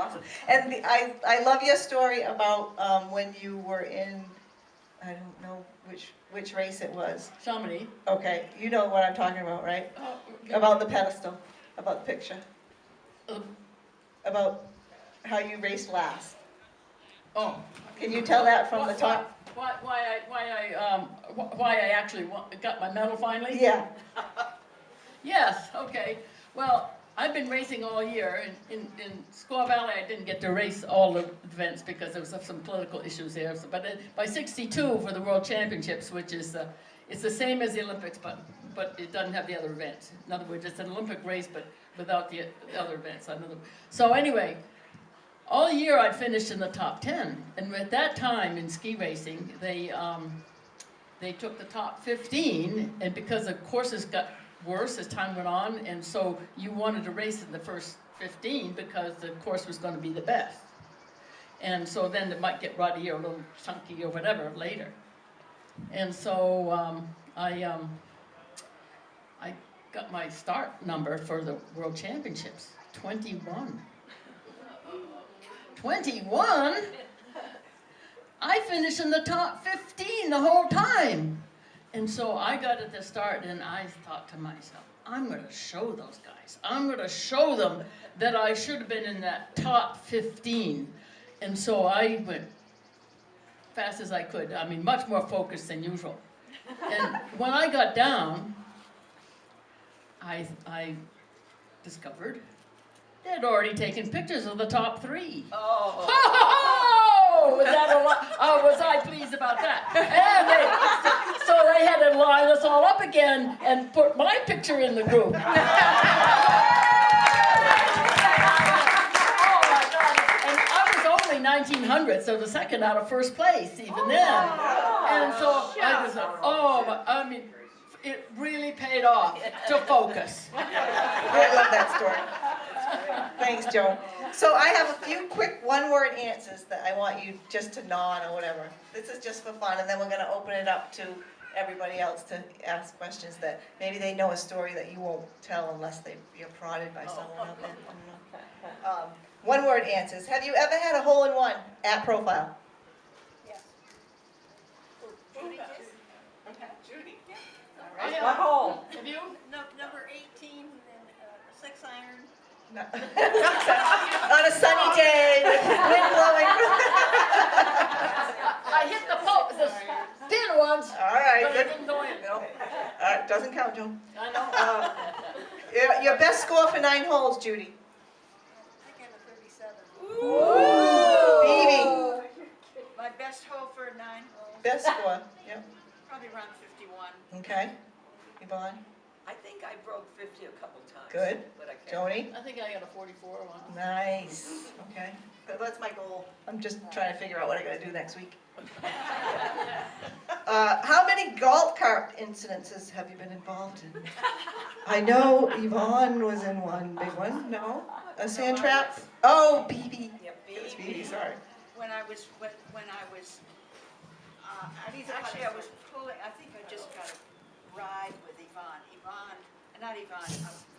awesome. And I love your story about when you were in, I don't know which race it was. Chamonix. Okay, you know what I'm talking about, right? About the pedestal, about the picture. About how you raced last. Oh. Can you tell that from the top? Why I actually got my medal finally? Yeah. Yes, okay. Well, I've been racing all year. In Squaw Valley, I didn't get to race all the events because there was some political issues there. So, but by 62 for the World Championships, which is, it's the same as the Olympics, but it doesn't have the other events. In other words, it's an Olympic race, but without the other events. So anyway, all year I'd finished in the top 10. And at that time in ski racing, they took the top 15, and because the courses got worse as time went on, and so you wanted to race in the first 15 because the course was going to be the best. And so then it might get ruddy or a little chunky or whatever later. And so I got my start number for the World Championships, 21. 21? I finished in the top 15 the whole time. And so I got at the start and I thought to myself, I'm going to show those guys. I'm going to show them that I should have been in that top 15. And so I went fast as I could. I mean, much more focused than usual. And when I got down, I discovered they had already taken pictures of the top 3. Oh. Oh, was that a lot? Oh, was I pleased about that? And so they had to line us all up again and put my picture in the group. Oh my God! And I was only 1900, so the second out of first place even then. And so I was like, oh, I mean, it really paid off to focus. I love that story. Thanks, Joan. So I have a few quick one-word answers that I want you just to nod or whatever. This is just for fun, and then we're going to open it up to everybody else to ask questions that maybe they know a story that you won't tell unless you're prodded by someone out there. One-word answers. Have you ever had a hole-in-one at Profile? Yes. Judy? Okay. Judy? Yeah. All right. What hole? Have you? No, number 18, and then 6-iron. No. On a sunny day, with wind blowing. I hit the pin once. All right, but good. it didn't go in. No. Doesn't count, Joan. I know. Your best score for 9 holes, Judy. I think I'm a 37. Ooh. Phoebe. My best hole for 9 holes. Best score. Yep. Probably around 51. Okay. Yvonne. I think I broke 50 a couple times. Good. But I can't. Joni. I think I got a 44 one. Nice. Okay. That's my goal. I'm just trying to figure out what I got to do next week. How many golf cart incidences have you been involved in? I know Yvonne was in one big one. No? A sand trap? Oh, BB. Yeah, It was baby. BB, sorry. When I was actually I was pulling, I think I just got a ride with Yvonne.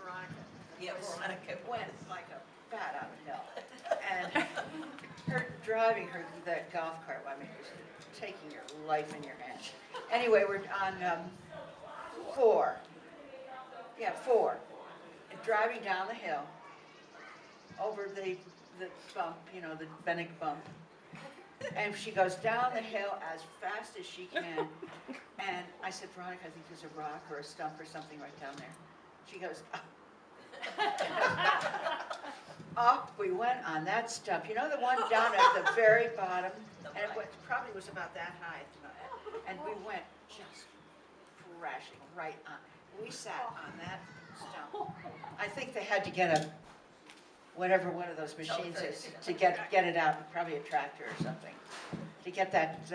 Veronica. Yeah, Veronica. Went like a bat out of hell. And her driving that golf cart, I mean, was taking your life in your hands. Anyway, we're on 4. Yeah, 4. And driving down the hill over the bump, you know, the Bennick bump. And she goes down the hill as fast as she can. And I said, Veronica, I think there's a rock or a stump or something right down there. She goes, oh. Up we went on that stump. You know the one down at the very bottom? And it probably was about that high. And we went just crashing right on. We sat on that stump. I think they had to get whatever one of those machines is to get it out, probably a tractor or something, to get that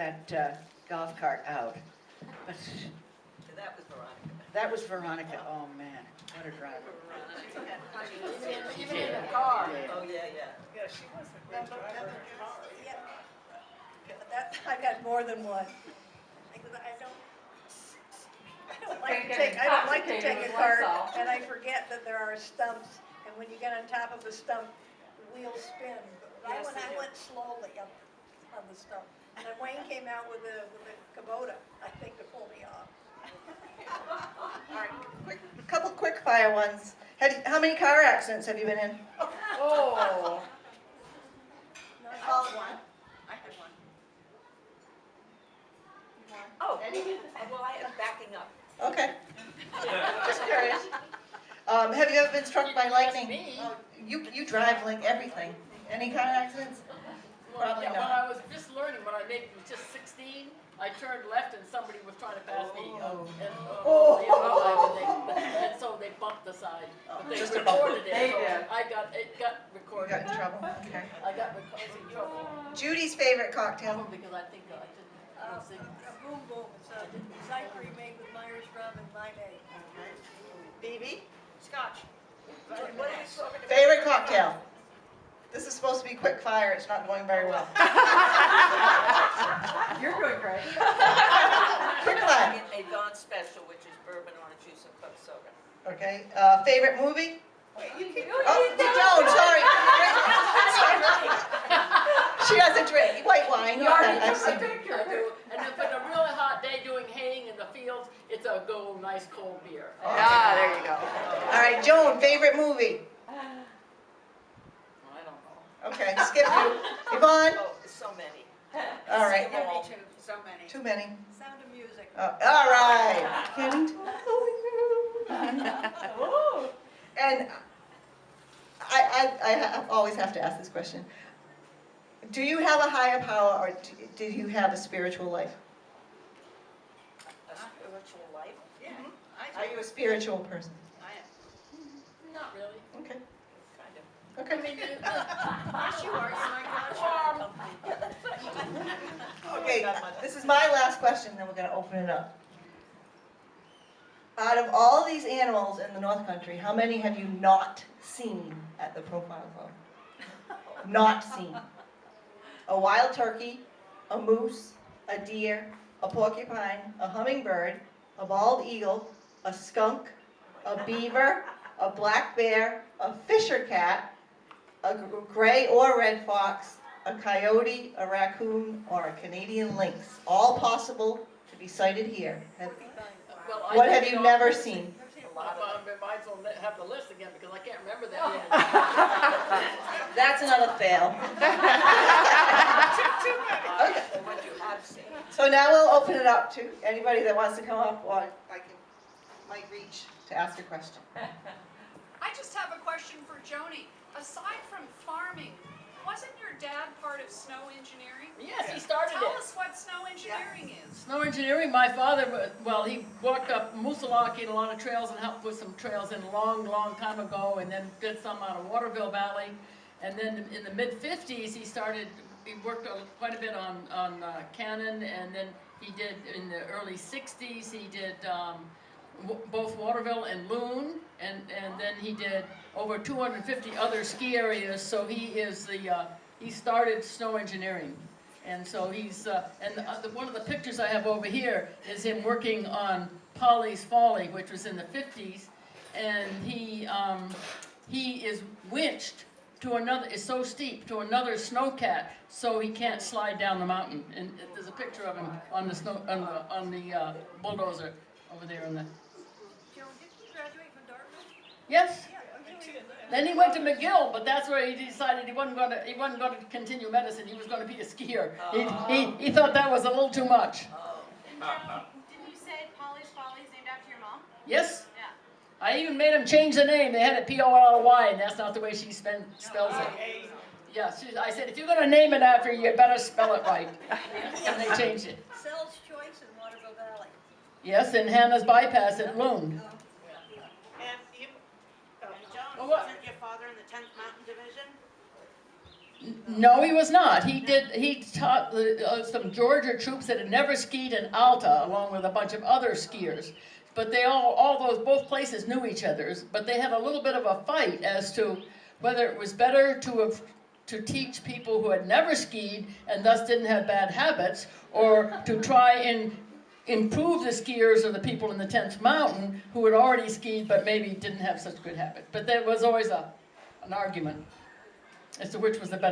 golf cart out. But That was Veronica. that was Veronica. Oh man, what a driver! Even in the car. Oh, yeah. Yeah, she was a great driver in the car. Yeah. But that, I got more than one. Because I don't like to take a cart, and I forget that there are stumps, and when you get on top of a stump, the wheels spin. But Yes, they I do. went slowly on the stuff. And then Wayne came out with the Kubota, I think, to pull me off. All right, a couple quick fire ones. How many car accidents have you been in? Oh. Call it one. I had one. Oh, well, I am backing up. Okay. Just curious. Have you ever been struck by lightning? Me? Oh, you drive like everything. Any car accidents? Well, Probably yeah, not. when I was just learning, when I maybe was just 16, I turned left and somebody was trying to pass me. And so they bumped the side. But they Just a bump. recorded it, They so did. it got You recorded. got in trouble. Okay. I got in trouble. Judy's favorite cocktail. Probably because I think I didn't sing. A boom boom, it's a Zypre made with Myers rum and limeade. Phoebe? Scotch. What are we talking about? Favorite cocktail. This is supposed to be quick fire. It's not going very well. You're doing great. Quick fire. A Yvonne special, which is bourbon, orange juice, and club soda. Okay. Favorite movie? Oh, Joan, sorry. She doesn't drink. White wine. You already Okay, I've took my seen. picture. And if it's a really hot day doing haying in the fields, it's a nice cold beer. Ah, there you go. All right, Joan, favorite movie? I don't know. Okay, skip you. Yvonne? Oh, so many. All right. Yeah, me too. So many. Too many. Sound of Music. All right. Getting to know you. And I always have to ask this question. Do you have a higher power, or do you have a spiritual life? A spiritual life? Yeah, Are you a spiritual person? I am. Not really. Okay. Kind of. I Okay. mean, Yes, you are. You're my God. Okay, this is my last question, then we're going to open it up. Out of all these animals in the North Country, how many have you not seen at the Profile Club? Not seen. A wild turkey, a moose, a deer, a porcupine, a hummingbird, a bald eagle, a skunk, a beaver, a black bear, a fisher cat, a gray or red fox, a coyote, a raccoon, or a Canadian lynx. All possible to be sighted here. well, I What think have you never seen? Might as well have the list again because I can't remember that. That's another fail. Okay. So what you have seen. So now we'll open it up to anybody that wants to come up, or I might reach to ask a question. I just have a question for Joni. Aside from farming, wasn't your dad part of snow engineering? Yes, he started Tell it. us what snow engineering is. Snow engineering, my father, well, he walked up Moosalaki and a lot of trails and helped put some trails in a long, long time ago, and then did some out of Waterville Valley. And then in the mid-50s, he worked quite a bit on Cannon, and then he did, in the early 60s, he did both Waterville and Loon, and then he did over 250 other ski areas, so he started snow engineering. And so he's, one of the pictures I have over here is him working on Polly's Folly, which was in the 50s, and he is winched to another, it's so steep, to another snowcat, so he can't slide down the mountain. And there's a picture of him on the snow, on the bulldozer over there on the. Joan, didn't you graduate from Dartmouth? Yes. Yeah. Then he went to McGill, but that's where he decided he wasn't going to continue medicine. He was going to be a skier. He thought that was a little too much. And Joan, didn't you say Polly's Folly is named after your mom? Yes. Yeah. I even made him change the name. They had it P-O-L-L-Y, and that's not the way she spells it. Yeah, I said, if you're going to name it after you, better spell it right. And they changed it. Sell's Choice in Waterville Valley. Yes, and Hannah's Bypass at Loon. And you, Joan, Well, what- wasn't your father in the 10th Mountain Division? No, he was not. He taught some Georgia troops that had never skied in Alta, along with a bunch of other skiers. But they both places knew each other. But they had a little bit of a fight as to whether it was better to teach people who had never skied and thus didn't have bad habits, or to try and improve the skiers or the people in the 10th Mountain who had already skied but maybe didn't have such good habits. But there was always an argument as to which was the better.